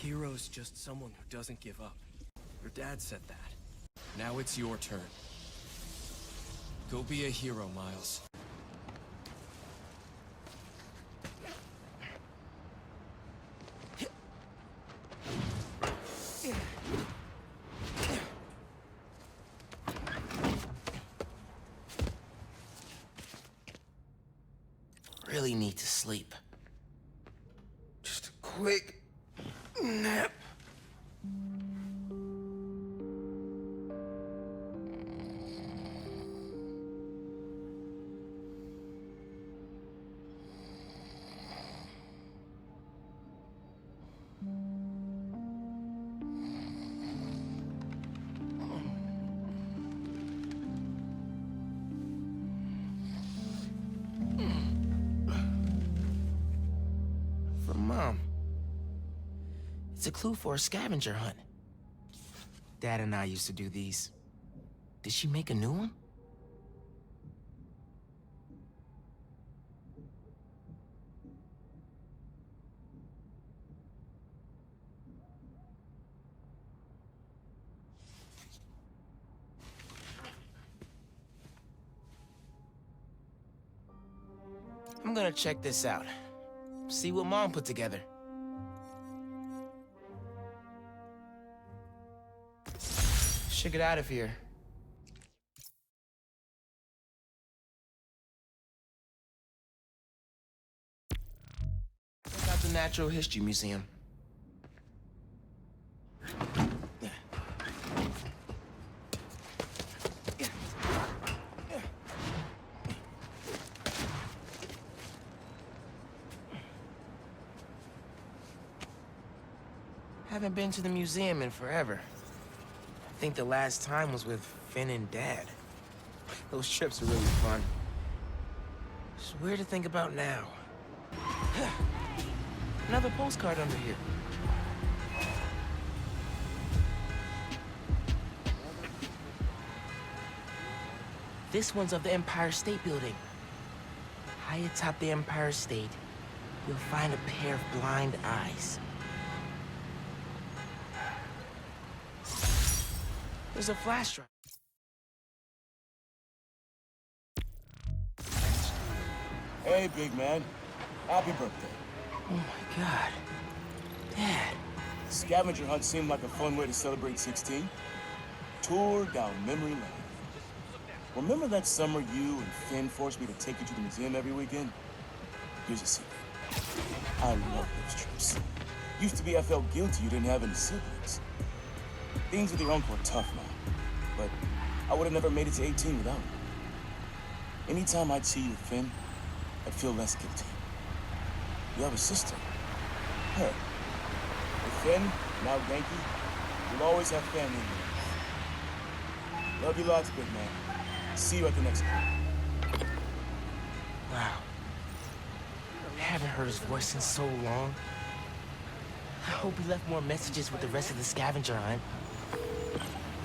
hero's just someone who doesn't give up. Your dad said that. Now it's your turn. Go be a hero, Miles. Really need to sleep. Just a quick nap. Mom. It's a clue for a scavenger hunt. Dad and I used to do these. Did she make a new one? I'm gonna check this out. See what Mom put together. Should get out of here. Check out the Natural History Museum. Haven't been to the museum in forever. I think the last time was with Finn and Dad. Those trips are really fun. It's weird to think about now. Another postcard under here. This one's of the Empire State Building. High atop the Empire State, you'll find a pair of blind eyes. There's a flash drive. Hey, big man. Happy birthday. Oh my God. Dad. The scavenger hunt seemed like a fun way to celebrate 16. Tour down memory lane. Remember that summer you and Finn forced me to take you to the museum every weekend? Here's a secret. I love those trips. Used to be I felt guilty you didn't have any siblings. Things with your uncle are tough now, but I would have never made it to 18 without him. Anytime I'd see you with Finn, I'd feel less guilty. You have a sister, her. With Finn, now Yankee, you'll always have family in your life. Love you lots, big man. See you at the next one. Wow. I haven't heard his voice in so long. I hope he left more messages with the rest of the scavenger hunt.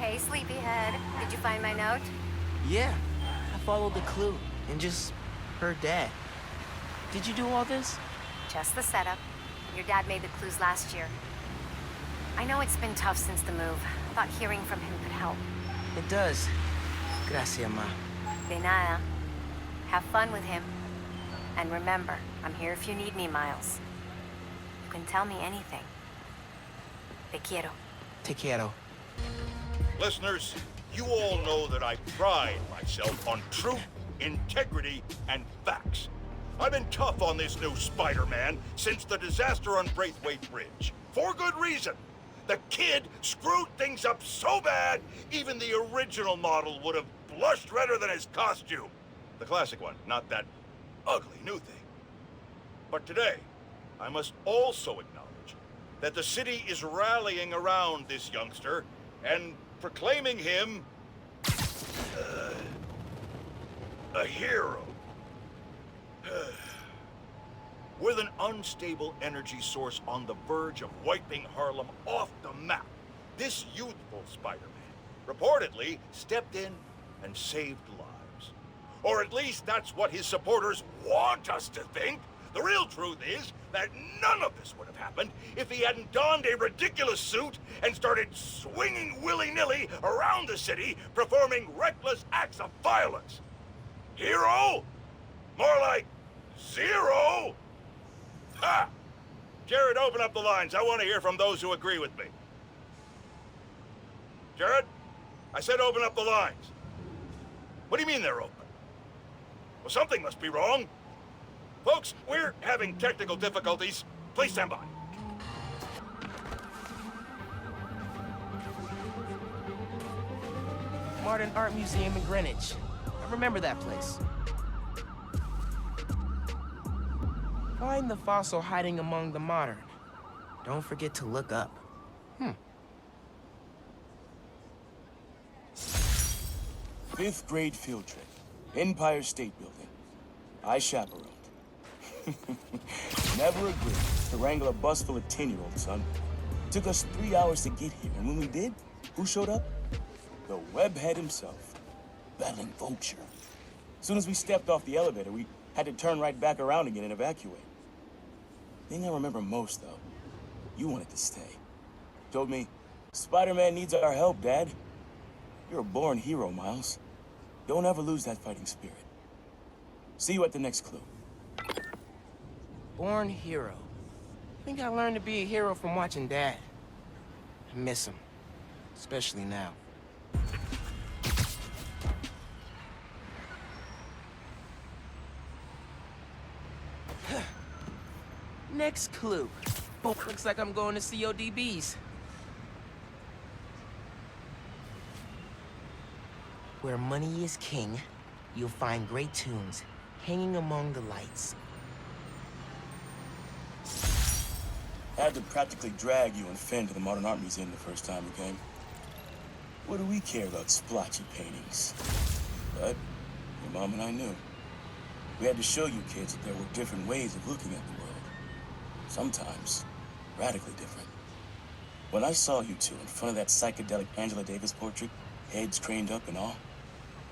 Hey, sleepyhead. Did you find my note? Yeah, I followed the clue and just heard Dad. Did you do all this? Just the setup. Your dad made the clues last year. I know it's been tough since the move. Thought hearing from him could help. It does. Gracias, Ma. De nada. Have fun with him. And remember, I'm here if you need me, Miles. You can tell me anything. Te quiero. Te quiero. Listeners, you all know that I pride myself on truth, integrity, and facts. I've been tough on this new Spider-Man since the disaster on Braithwaite Bridge. For good reason. The kid screwed things up so bad, even the original model would have blushed redder than his costume. The classic one, not that ugly new thing. But today, I must also acknowledge that the city is rallying around this youngster and proclaiming him a hero. With an unstable energy source on the verge of wiping Harlem off the map, this youthful Spider-Man reportedly stepped in and saved lives. Or at least that's what his supporters want us to think. The real truth is, that none of this would have happened if he hadn't donned a ridiculous suit and started swinging willy-nilly around the city, performing reckless acts of violence. Hero? More like zero? Ha! Jared, open up the lines. I want to hear from those who agree with me. Jared? I said open up the lines. What do you mean they're open? Well, something must be wrong. Folks, we're having technical difficulties. Please stand by. Modern Art Museum in Greenwich. I remember that place. Find the fossil hiding among the modern. Don't forget to look up. Fifth grade field trip. Empire State Building. I chaperoned. Never agreed to wrangle a bus full of 10-year-olds, son. Took us 3 hours to get here, and when we did, who showed up? The webhead himself. Battling Vulture. As soon as we stepped off the elevator, we had to turn right back around again and evacuate. Thing I remember most, though, you wanted to stay. Told me, Spider-Man needs our help, Dad. You're a born hero, Miles. Don't ever lose that fighting spirit. See you at the next clue. Born hero. I think I learned to be a hero from watching Dad. I miss him. Especially now. Next clue. Looks like I'm going to CODB's. Where money is king, you'll find great tunes hanging among the lights. I had to practically drag you and Finn to the Modern Art Museum the first time we came. What do we care about splotchy paintings? But your mom and I knew. We had to show you kids that there were different ways of looking at the world. Sometimes radically different. When I saw you two in front of that psychedelic Angela Davis portrait, heads craned up and all,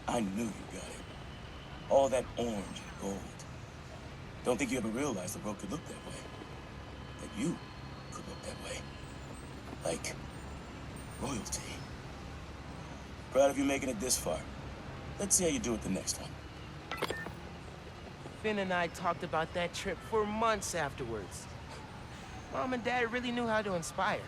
I knew you got it. All that orange and gold. Don't think you ever realized the world could look that way. That you could look that way. Like royalty. Proud of you making it this far. Let's see how you do it the next one. Finn and I talked about that trip for months afterwards. Mom and Dad really knew how to inspire.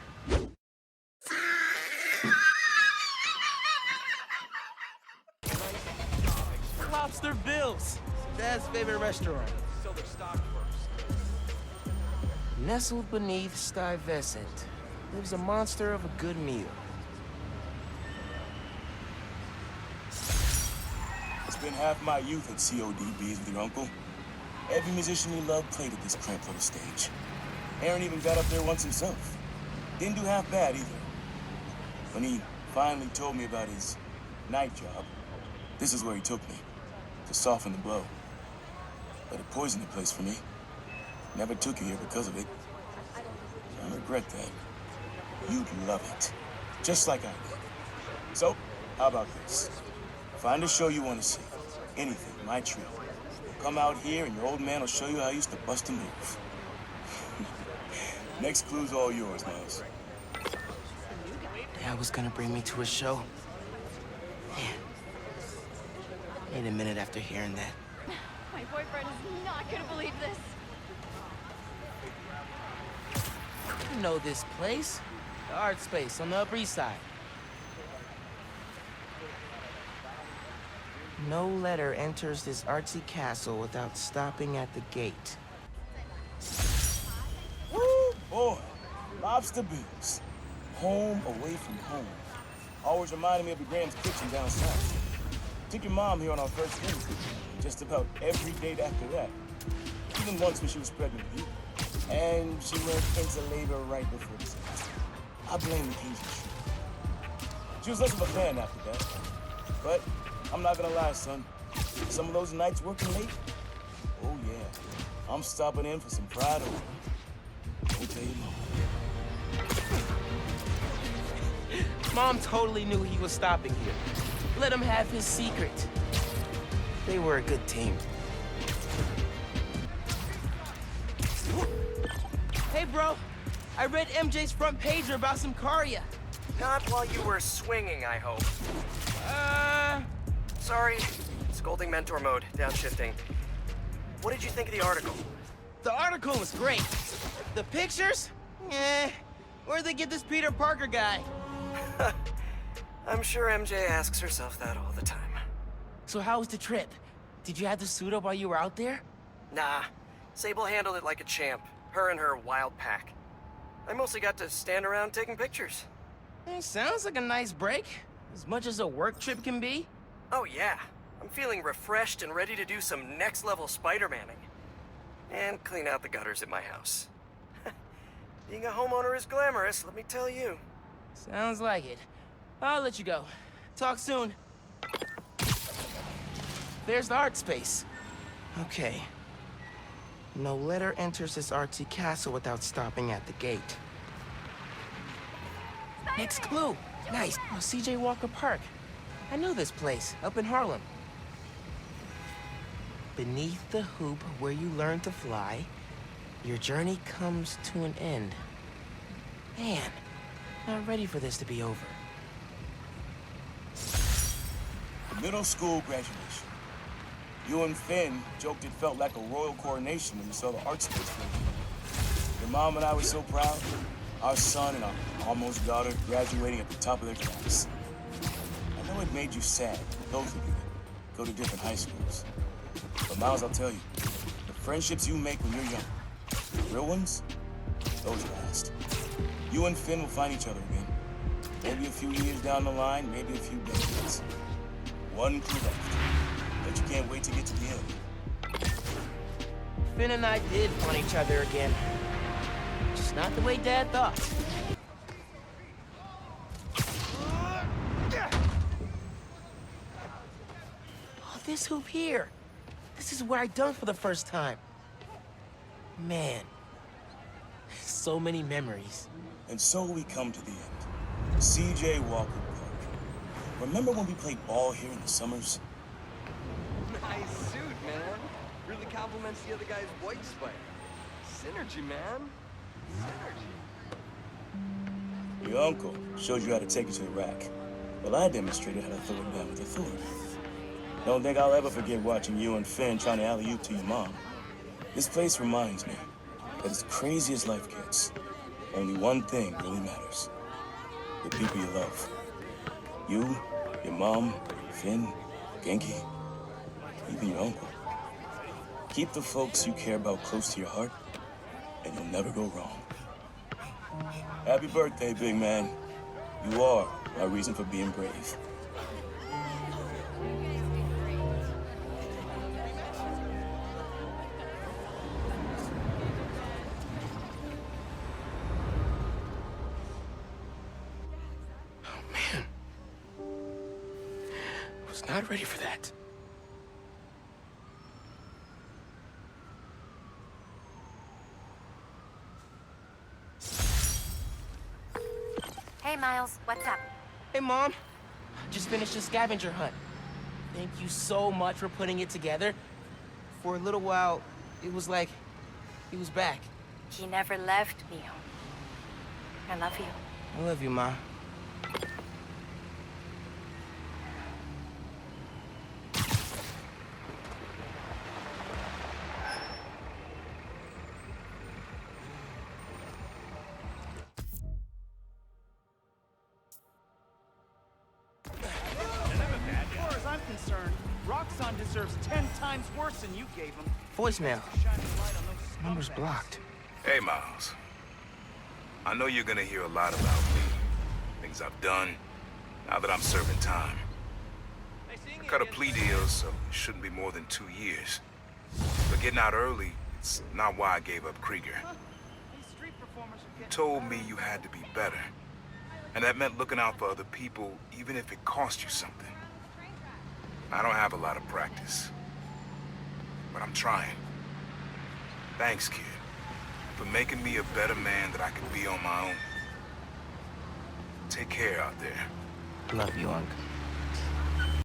Lobster Bill's, Dad's favorite restaurant. Sell their stock first. Nestled beneath Stuyvesant lives a monster of a good meal. Spent half my youth at CODB's with your uncle. Every musician we loved played at this cramped little stage. Aaron even got up there once himself. Didn't do half bad either. When he finally told me about his night job, this is where he took me, to soften the blow. But it poisoned the place for me. Never took you here because of it. I regret that. You'd love it, just like I did. So, how about this? Find a show you want to see. Anything, my treat. Come out here and your old man will show you how he used to bust a move. Next clue's all yours, Miles. Dad was gonna bring me to a show. Man. Wait a minute after hearing that. My boyfriend is not gonna believe this. You know this place. The art space on the Upper East Side. No letter enters this artsy castle without stopping at the gate. Woo, boy. Lobster Bill's. Home away from home. Always reminded me of your Graham's kitchen down south. Took your mom here on our first date. Just about every date after that. Even once when she was pregnant with you. And she went into labor right before the semester. I blame the Cajun shit. She was less of a fan after that. But I'm not gonna lie, son. Some of those nights working late, oh yeah. I'm stopping in for some fried over. I'll tell you more. Mom totally knew he was stopping here. Let him have his secret. They were a good team. Hey, bro. I read MJ's front pager about some Caria. Not while you were swinging, I hope. Sorry. Scolding mentor mode, downshifting. What did you think of the article? The article was great. The pictures? Where'd they get this Peter Parker guy? I'm sure MJ asks herself that all the time. So how was the trip? Did you have to suit up while you were out there? Nah. Sable handled it like a champ. Her and her wild pack. I mostly got to stand around taking pictures. Sounds like a nice break. As much as a work trip can be. Oh yeah. I'm feeling refreshed and ready to do some next-level Spider-Manning. And clean out the gutters at my house. Being a homeowner is glamorous, let me tell you. Sounds like it. I'll let you go. Talk soon. There's the art space. Okay. No letter enters this artsy castle without stopping at the gate. Next clue. Nice. Oh, CJ Walker Park. I know this place, up in Harlem. Beneath the hoop where you learn to fly, your journey comes to an end. Man, not ready for this to be over. Middle school graduation. You and Finn joked it felt like a royal coronation when you saw the art space building. Your mom and I were so proud. Our son and our almost daughter graduating at the top of their class. I know it made you sad, those of you that go to different high schools. But Miles, I'll tell you, the friendships you make when you're young, the real ones, those last. You and Finn will find each other again. Maybe a few years down the line, maybe a few decades. One clue left. But you can't wait to get to the end. Finn and I did find each other again. Just not the way Dad thought. Oh, this hoop here. This is where I dunked for the first time. Man, so many memories. And so we come to the end. CJ Walker Park. Remember when we played ball here in the summers? Nice suit, man. Really compliments the other guy's white spider. Synergy, man. Synergy. Your uncle showed you how to take it to the rack. Well, I demonstrated how to throw it down with authority. Don't think I'll ever forget watching you and Finn trying to alley-oop to your mom. This place reminds me that as crazy as life gets, only one thing really matters. The people you love. You, your mom, Finn, Genki, even your uncle. Keep the folks you care about close to your heart, and you'll never go wrong. Happy birthday, big man. You are our reason for being brave. Not ready for that. Hey, Miles, what's up? Hey, Mom. Just finished a scavenger hunt. Thank you so much for putting it together. For a little while, it was like he was back. He never left me. I love you. I love you, Ma. Concerned, Roxxon deserves 10 times worse than you gave him. Voicemail. Number's blocked. Hey, Miles. I know you're gonna hear a lot about me. Things I've done, now that I'm serving time. I cut a plea deal, so it shouldn't be more than 2 years. But getting out early, it's not why I gave up Krieger. You told me you had to be better. And that meant looking out for other people, even if it cost you something. I don't have a lot of practice, but I'm trying. Thanks, kid, for making me a better man that I could be on my own. Take care out there. Love you, Unc.